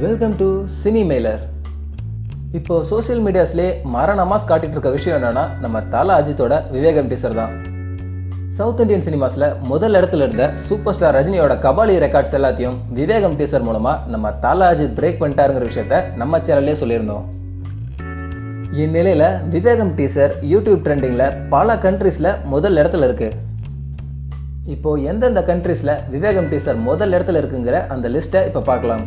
Welcome to சினிமெய்லர். இப்போ social மீடியாஸ்லேயே மரணமாஸ் காட்டிட்டு இருக்க விஷயம் என்னன்னா நம்ம தல அஜித்தோட விவேகம் டீசர் தான். சவுத் இந்தியன் சினிமாஸில் முதல் இடத்துல இருந்த சூப்பர் ஸ்டார் ரஜினியோட கபாலி ரெக்கார்ட்ஸ் எல்லாத்தையும் விவேகம் டீசர் மூலமாக நம்ம தல அஜித் பிரேக் பண்ணிட்டாருங்கிற விஷயத்த நம்ம சேனல்லே சொல்லியிருந்தோம். இந்நிலையில் விவேகம் டீசர் யூடியூப் ட்ரெண்டிங்கில் பல கண்ட்ரீஸில் முதல் இடத்துல இருக்கு. இப்போது எந்தெந்த கண்ட்ரீஸில் விவேகம் டீசர் முதல் இடத்துல இருக்குங்கிற அந்த லிஸ்ட்டை இப்போ பார்க்கலாம்.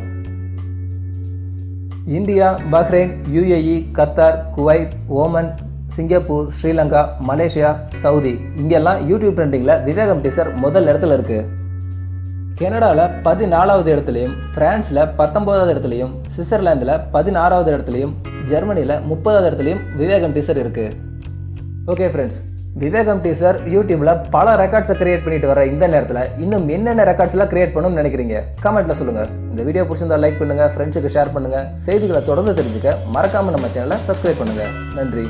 India, Bahrain, UAE, Qatar, Kuwait, Oman, Singapore, Sri Lanka, Malaysia, Saudi இங்கெல்லாம் யூடியூப் ட்ரெண்டிங்கில் விவேகம் டீசர் முதல் இடத்துல இருக்குது. கனடாவில் 14வது இடத்துலையும், ஃப்ரான்ஸில் 19வது இடத்துலையும், சுவிட்சர்லாந்தில் 16வது இடத்துலையும், ஜெர்மனியில் 30வது இடத்துலையும் விவேகம் டீசர் இருக்குது. ஓகே ஃப்ரெண்ட்ஸ், விவேகம் டீசர் யூடியூப்ல பல ரெக்கார்ட்ஸை கிரியேட் பண்ணிட்டு வர இந்த நேரத்தில் இன்னும் என்னென்ன ரெக்கார்ட்ஸ்லாம் கிரியேட் பண்ணணும்னு நினைக்கிறீங்க? கமெண்ட்ல சொல்லுங்க. இந்த வீடியோ பிடிச்சிருந்தா லைக் பண்ணுங்க, ஃப்ரெண்ட்ஸுக்கு ஷேர் பண்ணுங்க. செய்திகளை தொடர்ந்து தெரிஞ்சுக்க மறக்காம நம்ம சேனலை சப்ஸ்கிரைப் பண்ணுங்க. நன்றி.